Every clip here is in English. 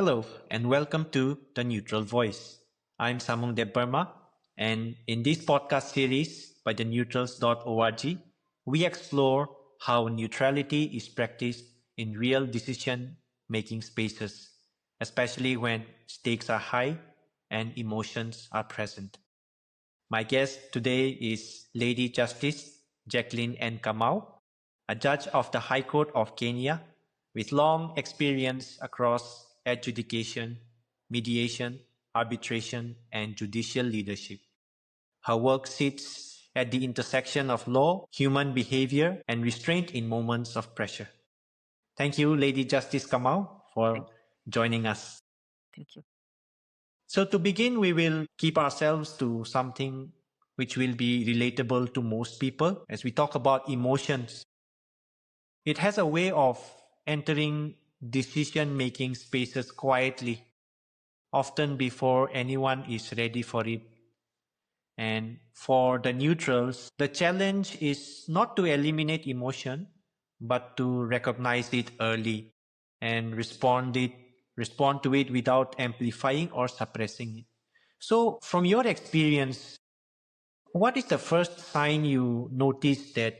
Hello and welcome to The Neutral Voice. I'm Samung Debbarma, and in this podcast series by theneutrals.org, we explore how neutrality is practiced in real decision-making spaces, especially when stakes are high and emotions are present. My guest today is Lady Justice Jacqueline N. Kamau, a judge of the High Court of Kenya with long experience across adjudication, mediation, arbitration, and judicial leadership. Her work sits at the intersection of law, human behavior, and restraint in moments of pressure. Thank you, Lady Justice Kamau, for joining us. Thank you. So to begin, we will keep ourselves to something which will be relatable to most people as we talk about emotions. It has a way of entering decision-making spaces quietly, often before anyone is ready for it. And for the neutrals, the challenge is not to eliminate emotion, but to recognize it early and respond to it without amplifying or suppressing it. So from your experience, what is the first sign you notice that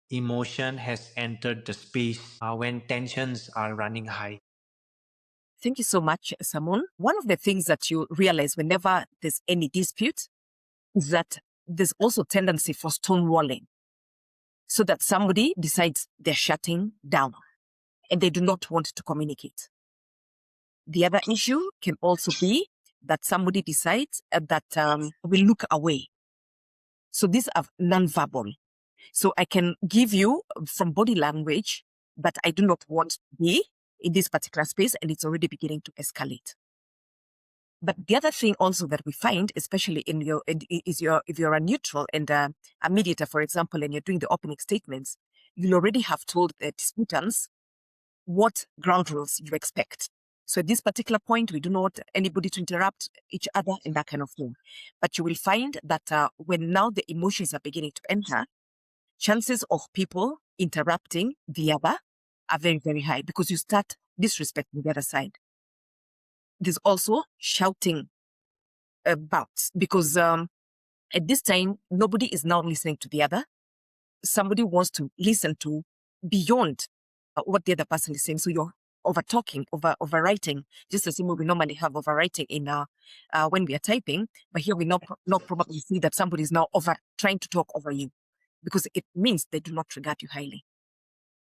emotion has entered the space when tensions are running high? Thank you so much, Samun. One of the things that you realize whenever there's any dispute is that there's also tendency for stonewalling, so that somebody decides they're shutting down and they do not want to communicate. The other issue can also be that somebody decides that will look away. So these are non-verbal. So I can give you from body language that I do not want to be in this particular space, and it's already beginning to escalate. But the other thing also that we find, especially if you're a neutral and a mediator, for example, and you're doing the opening statements, you'll already have told the disputants what ground rules you expect. So at this particular point, we do not want anybody to interrupt each other and that kind of thing. But you will find that when now the emotions are beginning to enter, chances of people interrupting the other are very, very high because you start disrespecting the other side. There's also shouting bouts because at this time, nobody is now listening to the other. Somebody wants to listen to beyond what the other person is saying. So you're over-talking, overwriting, just as we normally have overwriting in when we are typing. But here we not probably see that somebody is now trying to talk over you because it means they do not regard you highly.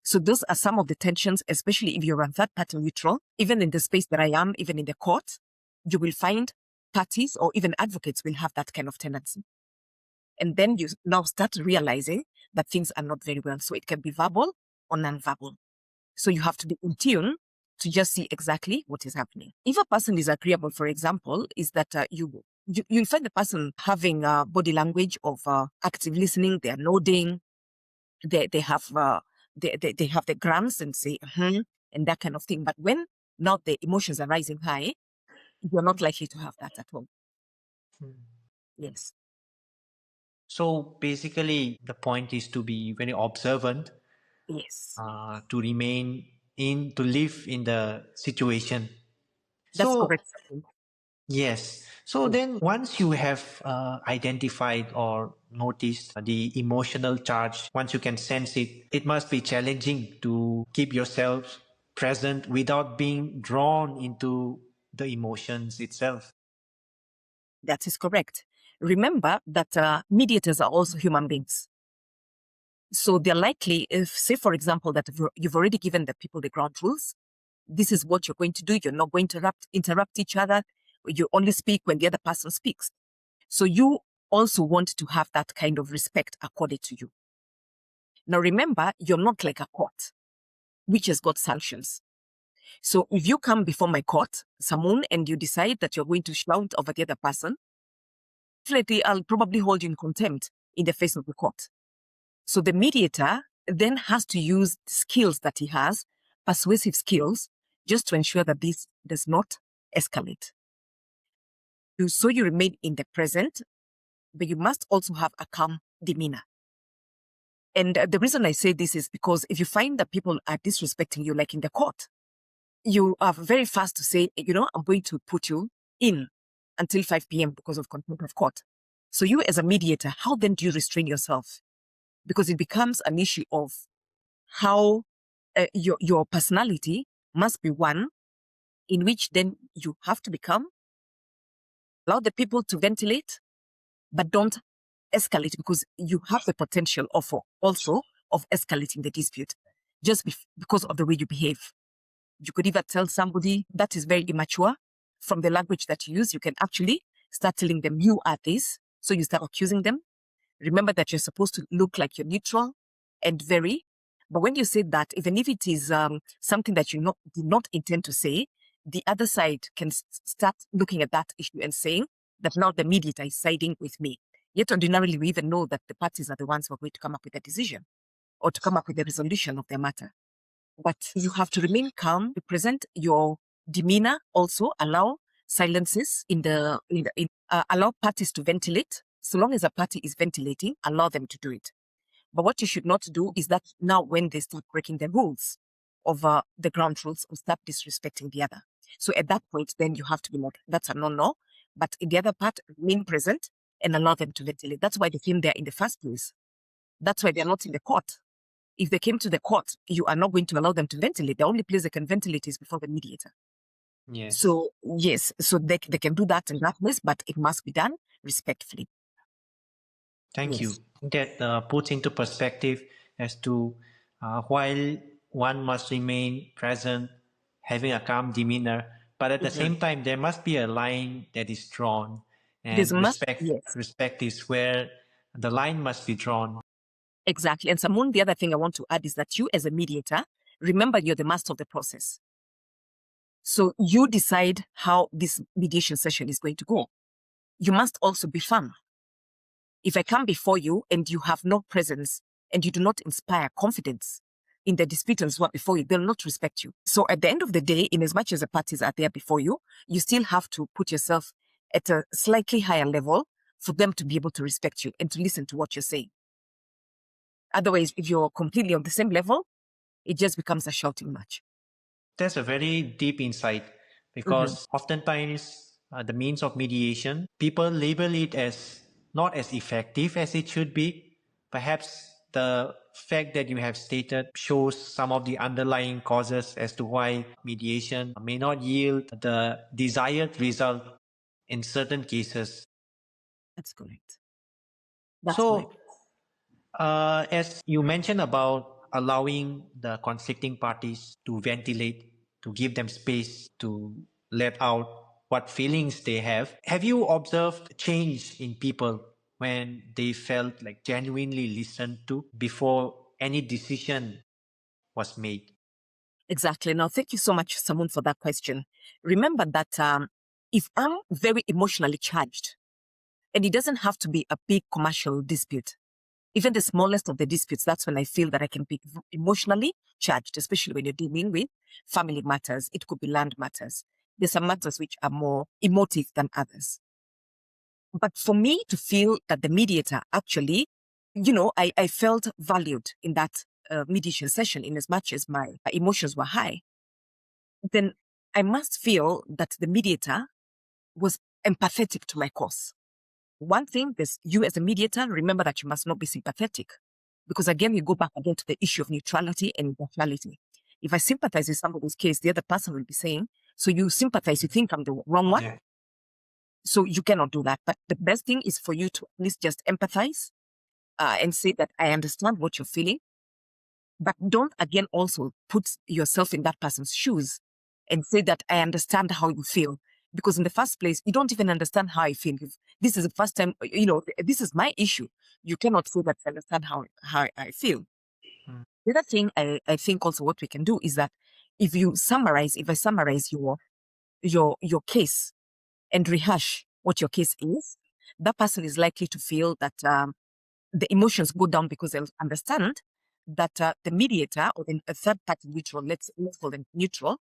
So those are some of the tensions, especially if you're a third-party neutral. Even in the space that I am, even in the court, you will find parties or even advocates will have that kind of tendency. And then you now start realizing that things are not very well. So it can be verbal or non-verbal. So you have to be in tune to just see exactly what is happening. If a person is agreeable, for example, is that you'll find the person having body language of active listening. They're nodding. They have the grunts and say, and that kind of thing. But when now the emotions are rising high, you're not likely to have that at all. Yes. So basically, the point is to be very observant. Yes. To live in the situation. That's correct. Yes. So then once you have identified or noticed the emotional charge, once you can sense it, it must be challenging to keep yourself present without being drawn into the emotions itself. That is correct. Remember that mediators are also human beings. So they're likely, if, say, for example, that you've already given the people the ground rules, this is what you're going to do. You're not going to interrupt each other. You only speak when the other person speaks. So you also want to have that kind of respect accorded to you. Now, remember, you're not like a court, which has got sanctions. So if you come before my court, Samun, and you decide that you're going to shout over the other person, definitely I'll probably hold you in contempt in the face of the court. So the mediator then has to use skills that he has, persuasive skills, just to ensure that this does not escalate. So you remain in the present, but you must also have a calm demeanor. And the reason I say this is because if you find that people are disrespecting you, like in the court, you are very fast to say, I'm going to put you in until 5 p.m. because of contempt of court. So you as a mediator, how then do you restrain yourself? Because it becomes an issue of how your personality must be one in which then you have to become, allow the people to ventilate, but don't escalate, because you have the potential also of escalating the dispute just because of the way you behave. You could either tell somebody that is very immature from the language that you use. You can actually start telling them you are this. So you start accusing them. Remember that you're supposed to look like you're neutral and very. But when you say that, even if it is something that you did not intend to say, the other side can start looking at that issue and saying that now the mediator is siding with me. Yet ordinarily, we even know that the parties are the ones who are going to come up with a decision or to come up with a resolution of their matter. But you have to remain calm, present your demeanor, also allow silences allow parties to ventilate. So long as a party is ventilating, allow them to do it. But what you should not do is that now when they start breaking the rules of the ground rules or start disrespecting the other. So at that point, then you have to be like, that's a no-no. But in the other part, remain present and allow them to ventilate. That's why they came there in the first place. That's why they're not in the court. If they came to the court, you are not going to allow them to ventilate. The only place they can ventilate is before the mediator. Yes. So, yes, so they can do that in that place, but it must be done respectfully. Thank Yes. you. That puts into perspective as to while one must remain present, having a calm demeanor, but at the same time, there must be a line that is drawn, and respect is where the line must be drawn. Exactly. And Simone, the other thing I want to add is that you as a mediator, remember you're the master of the process. So you decide how this mediation session is going to go. You must also be firm. If I come before you and you have no presence and you do not inspire confidence in the disputants who are before you, they'll not respect you. So at the end of the day, in as much as the parties are there before you, you still have to put yourself at a slightly higher level for them to be able to respect you and to listen to what you're saying. Otherwise, if you're completely on the same level, it just becomes a shouting match. That's a very deep insight, because oftentimes the means of mediation, people label it as not as effective as it should be. Perhaps the fact that you have stated shows some of the underlying causes as to why mediation may not yield the desired result in certain cases. That's correct. As you mentioned about allowing the conflicting parties to ventilate, to give them space to let out what feelings they have you observed change in people when they felt like genuinely listened to before any decision was made? Exactly. Now, thank you so much, Simone, for that question. Remember that if I'm very emotionally charged, and it doesn't have to be a big commercial dispute, even the smallest of the disputes, that's when I feel that I can be emotionally charged, especially when you're dealing with family matters. It could be land matters. There's some matters which are more emotive than others. But for me to feel that the mediator actually, I felt valued in that mediation session in as much as my emotions were high, then I must feel that the mediator was empathetic to my cause. One thing is, you as a mediator, remember that you must not be sympathetic. Because again, you go back again to the issue of neutrality and impartiality. If I sympathize with somebody's case, the other person will be saying, so you sympathize, you think I'm the wrong one? Yeah. So you cannot do that. But the best thing is for you to at least just empathize and say that I understand what you're feeling. But don't again also put yourself in that person's shoes and say that I understand how you feel. Because in the first place, you don't even understand how I feel. If this is the first time, this is my issue. You cannot say that I understand how I feel. The other thing I think also what we can do is that if I summarize your case and rehash what your case is, that person is likely to feel that the emotions go down because they'll understand that the mediator or a third party neutral, let's call them neutral,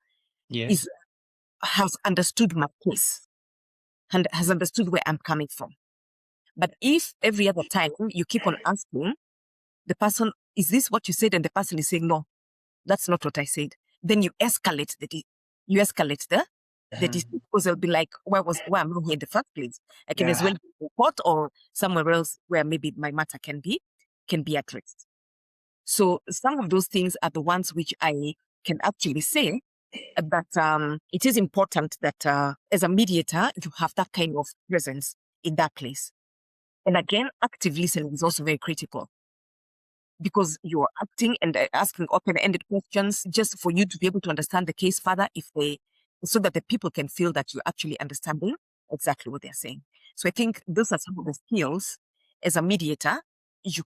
has understood my case and has understood where I'm coming from. But if every other time you keep on asking the person, is this what you said? And the person is saying, no, that's not what I said. Then you escalate you escalate the dispute, because they'll be like, why am I here in the first place? I can as well go to court or somewhere else where maybe my matter can be addressed. So some of those things are the ones which I can actually say that it is important that as a mediator, you have that kind of presence in that place. And again, active listening is also very critical, because you're acting and asking open-ended questions just for you to be able to understand the case further, so that the people can feel that you're actually understanding exactly what they're saying. So I think those are some of the skills as a mediator. You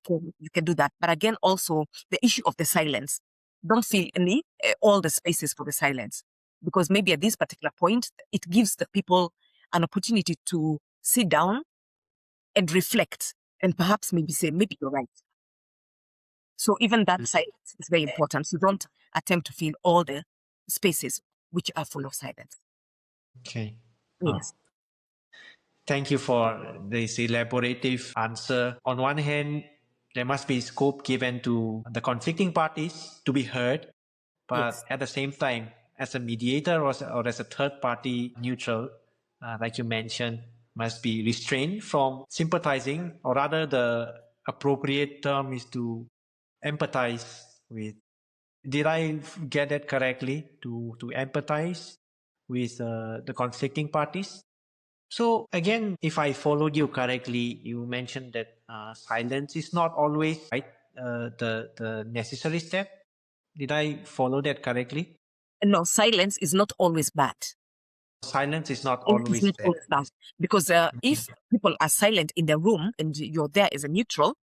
can do that. But again, also the issue of the silence. Don't feel any all the spaces for the silence, because maybe at this particular point, it gives the people an opportunity to sit down and reflect and perhaps maybe say, maybe you're right. So even that silence is very important. So don't attempt to fill all the spaces which are full of silence. Okay. Yes. Thank you for this elaborative answer. On one hand, there must be scope given to the conflicting parties to be heard, but Yes. at the same time, as a mediator or as a third party neutral, like you mentioned, must be restrained from sympathizing, or rather, the appropriate term is to empathize with. Did I get that correctly? To empathize with the conflicting parties? So again, if I followed you correctly, you mentioned that silence is not always right, the necessary step. Did I follow that correctly? No, silence is not always bad. Silence is not It is always not bad. always bad, because if people are silent in their room and you're there as a neutral,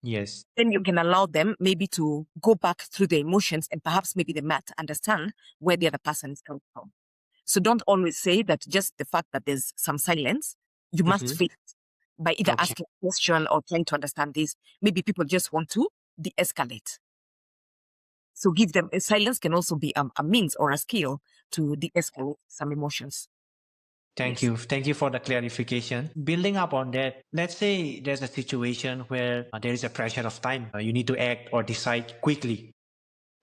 Yes. then you can allow them maybe to go back through the emotions, and perhaps maybe they might understand where the other person is coming from. So don't always say that just the fact that there's some silence, you must Mm-hmm. feel it by either Okay. asking a question or trying to understand this. Maybe people just want to de-escalate. So give them silence can also be a means or a skill to de-escalate some emotions. Thank Yes. you. Thank you for the clarification. Building up on that, let's say there's a situation where there is a pressure of time. You need to act or decide quickly.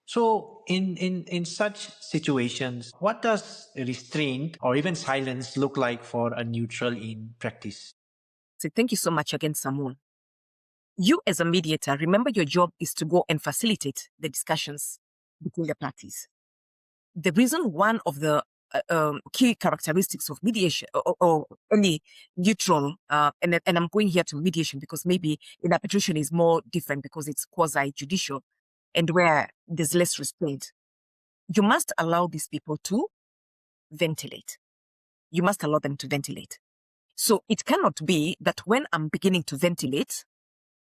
So in such situations, what does restraint or even silence look like for a neutral in practice? So thank you so much again, Samun. You as a mediator, remember your job is to go and facilitate the discussions between the parties. The reason one of the key characteristics of mediation or any neutral, and I'm going here to mediation because maybe in arbitration is more different because it's quasi-judicial and where there's less restraint. You must allow these people to ventilate. You must allow them to ventilate. So it cannot be that when I'm beginning to ventilate,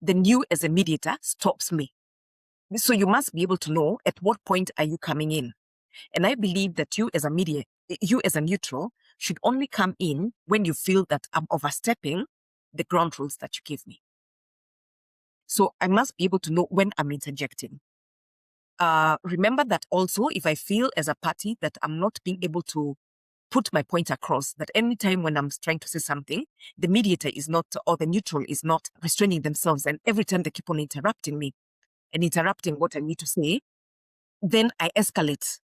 then you as a mediator stops me. So you must be able to know at what point are you coming in. And I believe that you as a neutral should only come in when you feel that I'm overstepping the ground rules that you give me. So I must be able to know when I'm interjecting. Remember that also, if I feel as a party that I'm not being able to put my point across, that anytime when I'm trying to say something, the mediator is not, or the neutral is not restraining themselves, and every time they keep on interrupting me and interrupting what I need to say, then I escalate.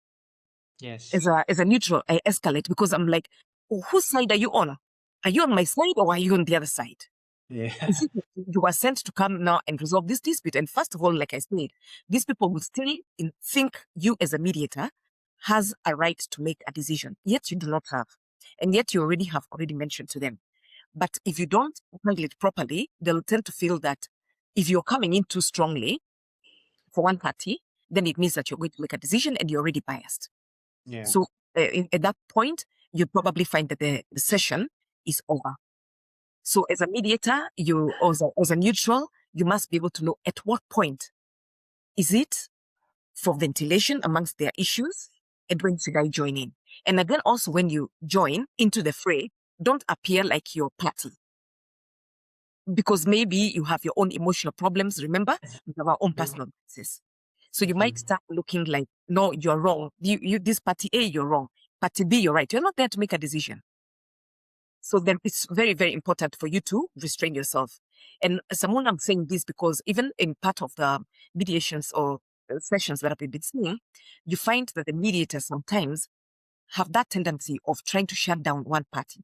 Yes. As a neutral, I escalate because I'm like, oh, whose side are you on? Are you on my side or are you on the other side? Yeah. Is it that you are sent to come now and resolve this dispute? And first of all, like I said, these people will still think you as a mediator has a right to make a decision, yet you do not have. And yet you have already mentioned to them. But if you don't handle it properly, they'll tend to feel that if you're coming in too strongly for one party, then it means that you're going to make a decision and you're already biased. Yeah. So at that point, you probably find that the session is over. So as a mediator, as a neutral, you must be able to know at what point is it for ventilation amongst their issues and when should I join in. And again, also when you join into the fray, don't appear like your party. Because maybe you have your own emotional problems. Remember, we have our own personal biases. So you might start looking like, no, you're wrong. This party A, you're wrong. Party B, you're right. You're not there to make a decision. So then it's very, very important for you to restrain yourself. And someone, I'm saying this because even in part of the mediations or sessions that I've been seeing, you find that the mediator sometimes have that tendency of trying to shut down one party,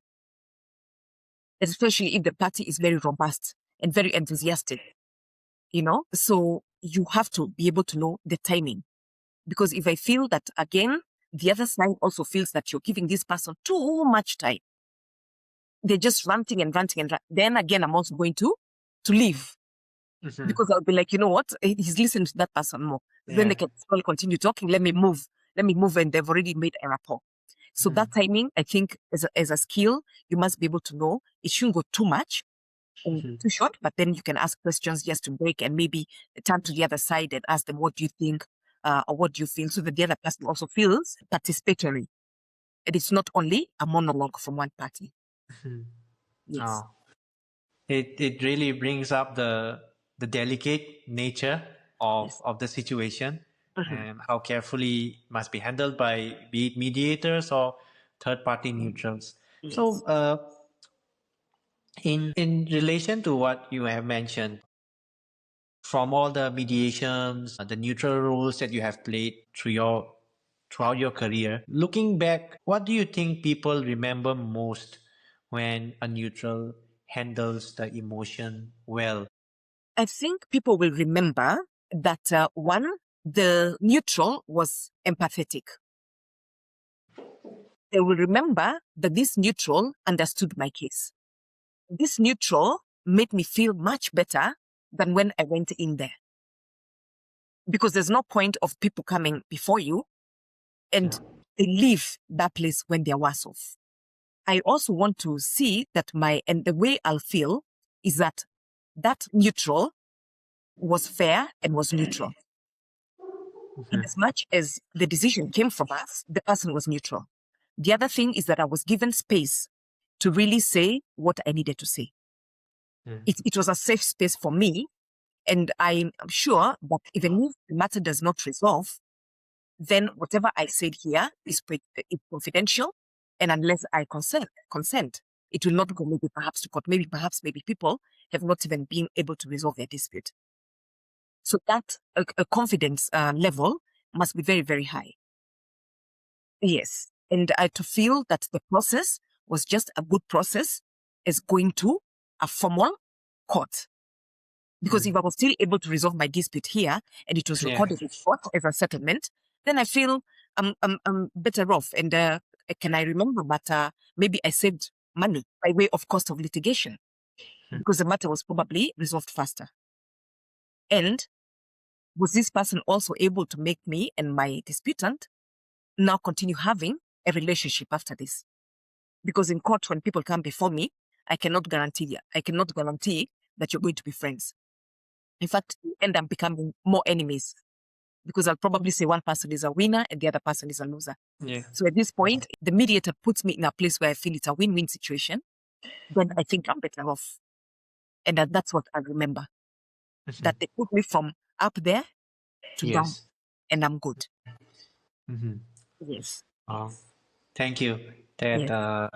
especially if the party is very robust and very enthusiastic, So you have to be able to know the timing. Because if I feel that, again, the other side also feels that you're giving this person too much time, they're just ranting and ranting and ranting, then again, I'm also going to leave. Because I'll be like, you know what? He's listening to that person more. Then they can still continue talking. Let me move. And they've already made a rapport. So that timing, I think, as a skill, you must be able to know. It shouldn't go too much or too short, but then you can ask questions just to break and maybe turn to the other side and ask them, what do you think or what do you feel? So that the other person also feels participatory. And it's not only a monologue from one party. Yes. Oh. It really brings up the delicate nature of the situation and how carefully must be handled by be it mediators or third-party neutrals. Yes. So in relation to what you have mentioned, from all the mediations, the neutral roles that you have played throughout your career, looking back, what do you think people remember most when a neutral handles the emotion well? I think people will remember that one, the neutral was empathetic. They will remember that this neutral understood my case. This neutral made me feel much better than when I went in there. Because there's no point of people coming before you and they leave that place when they're worse off. I also want to see that and the way I'll feel is that neutral was fair and was neutral. In as much as the decision came from us, the person was neutral. The other thing is that I was given space to really say what I needed to say. It was a safe space for me. And I'm sure that even if the matter does not resolve, then whatever I said here is confidential. And unless I consent, it will not go maybe perhaps to court. Maybe people have not even been able to resolve their dispute. So that a confidence level must be very, very high. Yes. And to feel that the process was just a good process is going to a formal court. Because if I was still able to resolve my dispute here and it was recorded in court as a settlement, then I feel I'm better off. And can I remember that maybe I saved money by way of cost of litigation because the matter was probably resolved faster. And was this person also able to make me and my disputant now continue having a relationship after this? Because in court, when people come before me, I cannot guarantee that you're going to be friends. In fact, you end up becoming more enemies because I'll probably say one person is a winner and the other person is a loser. So at this point, the mediator puts me in a place where I feel it's a win-win situation. Then I think I'm better off. And that's what I remember. That they put me from up there to down and I'm good. Yes. Thank you. That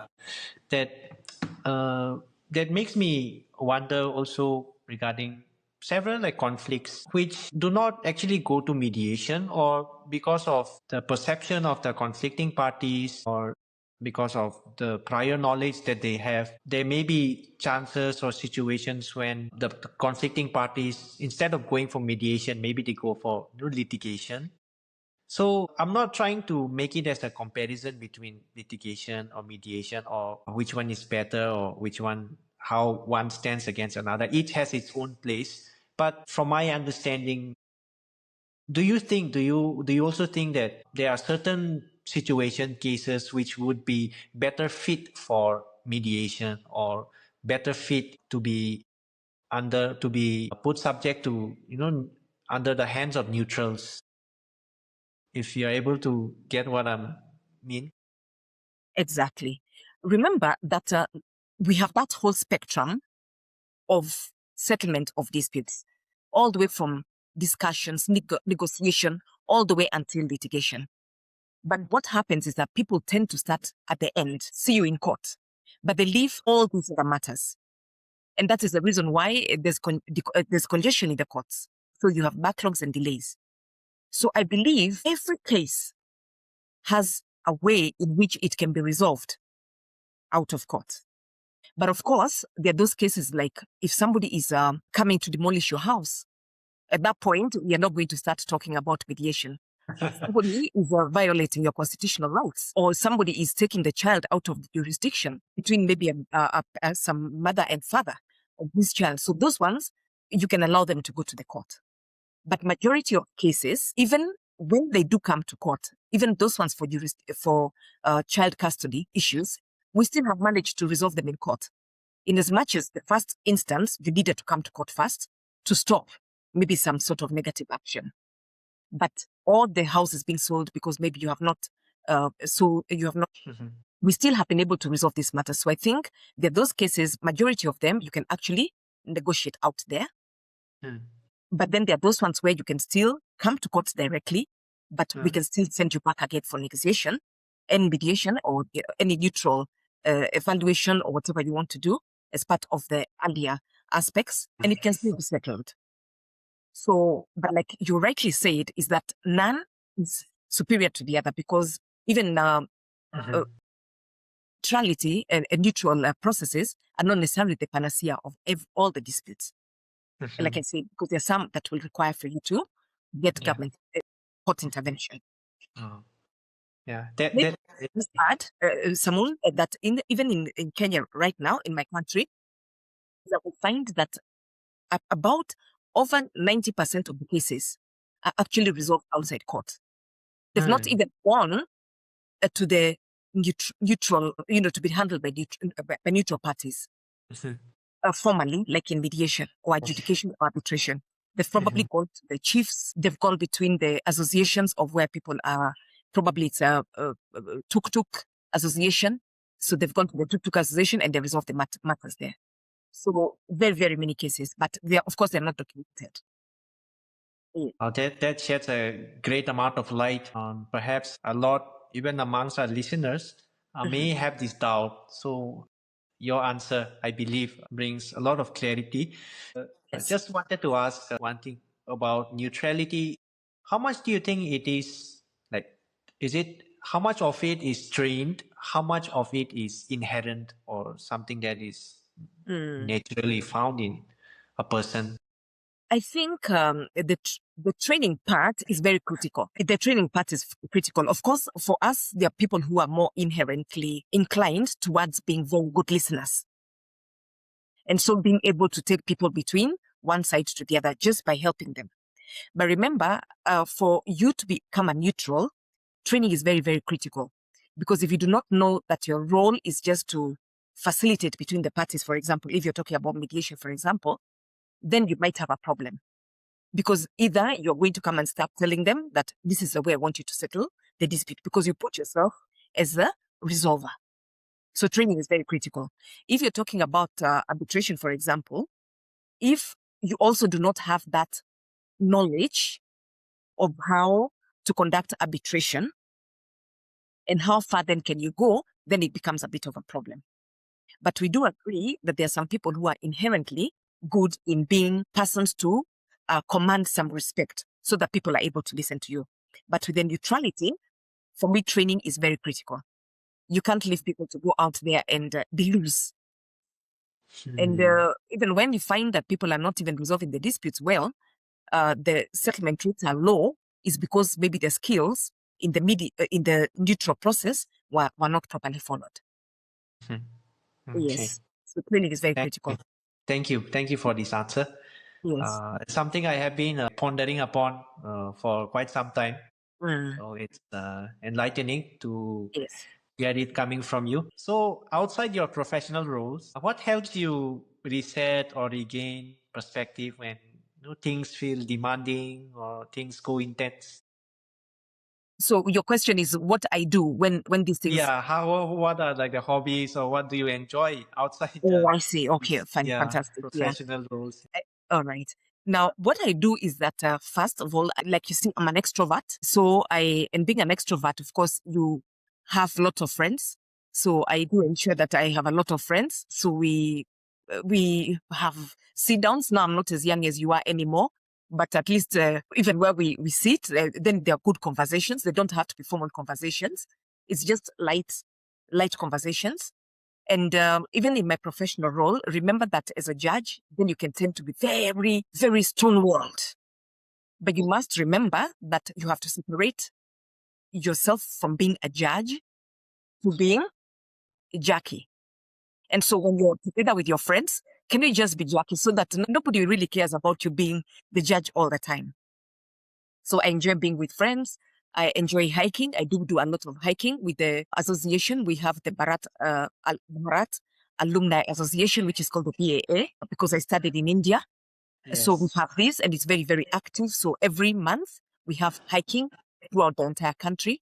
makes me wonder also regarding several conflicts which do not actually go to mediation, or because of the perception of the conflicting parties, or because of the prior knowledge that they have. There may be chances or situations when the conflicting parties, instead of going for mediation, maybe they go for litigation. So I'm not trying to make it as a comparison between litigation or mediation, or which one is better, or how one stands against another. Each has its own place. But from my understanding, do you also think that there are certain cases which would be better fit for mediation, or better fit to be put subject to, under the hands of neutrals? If you're able to get what I mean. Exactly. Remember that we have that whole spectrum of settlement of disputes, all the way from discussions, negotiation, all the way until litigation. But what happens is that people tend to start at the end, see you in court, but they leave all these other matters. And that is the reason why there's congestion in the courts. So you have backlogs and delays. So I believe every case has a way in which it can be resolved out of court. But of course, there are those cases like if somebody is coming to demolish your house, at that point, we are not going to start talking about mediation. Somebody is violating your constitutional rights, or somebody is taking the child out of the jurisdiction between maybe some mother and father of this child. So those ones, you can allow them to go to the court. But majority of cases, even when they do come to court, even those ones for child custody issues, we still have managed to resolve them in court. In as much as the first instance, you needed to come to court first to stop maybe some sort of negative action. But all the houses being sold because maybe you have not, we still have been able to resolve this matter. So I think that those cases, majority of them, you can actually negotiate out there. But then there are those ones where you can still come to court directly, but we can still send you back again for negotiation and mediation or any neutral evaluation or whatever you want to do as part of the earlier aspects, and it can still be settled. So, but like you rightly said, is that none is superior to the other, because even neutrality and neutral processes are not necessarily the panacea of all the disputes. Like I said, because there are some that will require for you to get government court intervention. Just add, Samuel, that even in Kenya right now, in my country, that we find that about over 90% of the cases are actually resolved outside court. They've not even gone to the neutral, to be handled by neutral parties. Formally, like in mediation or adjudication or arbitration. They've probably gone to the chiefs. They've gone between the associations of where people are. Probably it's a tuk-tuk association. So they've gone to the tuk-tuk association and they resolve the matters there. So very, very many cases, but of course, they're not documented. That sheds a great amount of light on perhaps a lot, even amongst our listeners, may have this doubt. So your answer, I believe, brings a lot of clarity. I just wanted to ask one thing about neutrality. How much do you think it is, how much of it is trained? How much of it is inherent or something that is naturally found in a person? I think the training part is very critical. The training part is critical. Of course, for us, there are people who are more inherently inclined towards being very good listeners. And so being able to take people between one side to the other just by helping them. But remember, for you to become a neutral, training is very, very critical. Because if you do not know that your role is just to facilitate between the parties, for example, if you're talking about mediation, for example, then you might have a problem. Because either you're going to come and start telling them that this is the way I want you to settle the dispute, because you put yourself as the resolver. So training is very critical. If you're talking about arbitration, for example, if you also do not have that knowledge of how to conduct arbitration and how far then can you go, then it becomes a bit of a problem. But we do agree that there are some people who are inherently good in being persons to command some respect so that people are able to listen to you. But with the neutrality, for me, training is very critical. You can't leave people to go out there and be loose. And even when you find that people are not even resolving the disputes well, the settlement rates are low, is because maybe the skills in the neutral process were not properly followed. Okay. Yes. So training is very critical. Thank you for this answer. Yes. It's something I have been pondering upon for quite some time. So it's enlightening to get it coming from you. So outside your professional roles, what helps you reset or regain perspective when things feel demanding or things go intense? So your question is what I do when these things... Yeah, what are like the hobbies or what do you enjoy outside? I see. Okay, fantastic. Professional roles. All right. Now, what I do is that, first of all, like you see, I'm an extrovert. So and being an extrovert, of course, you have a lot of friends. So I do ensure that I have a lot of friends. So we have sit downs. Now I'm not as young as you are anymore, but at least even where we sit, then there are good conversations. They don't have to be formal conversations. It's just light conversations. And even in my professional role, remember that as a judge, then you can tend to be very, very stonewalled. But you must remember that you have to separate yourself from being a judge to being Jackie. And so when you're together with your friends, can you just be Jackie so that nobody really cares about you being the judge all the time? So I enjoy being with friends. I enjoy hiking. I do a lot of hiking with the association. We have the Bharat Alumni Association, which is called the BAA, because I studied in India. Yes. So we have this, and it's very, very active. So every month we have hiking throughout the entire country.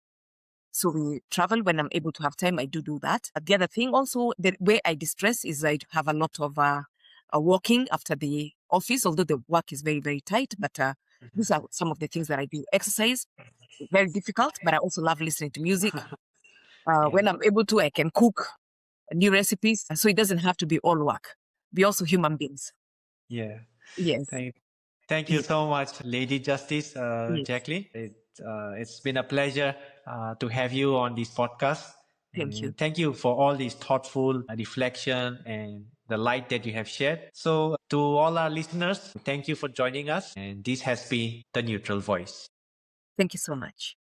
So we travel when I'm able to have time. I do that. The other thing also, the way I distress is I have a lot of walking after the office, although the work is very, very tight. But these are some of the things that I do. Exercise, very difficult, but I also love listening to music. When I'm able to, I can cook new recipes. So it doesn't have to be all work. We're also human beings. Yeah. Yes. Thank you so much, Lady Justice Jacqueline. It's been a pleasure to have you on this podcast. Thank you. Thank you for all this thoughtful reflection and the light that you have shared. So, to all our listeners, thank you for joining us. And this has been The Neutral Voice. Thank you so much.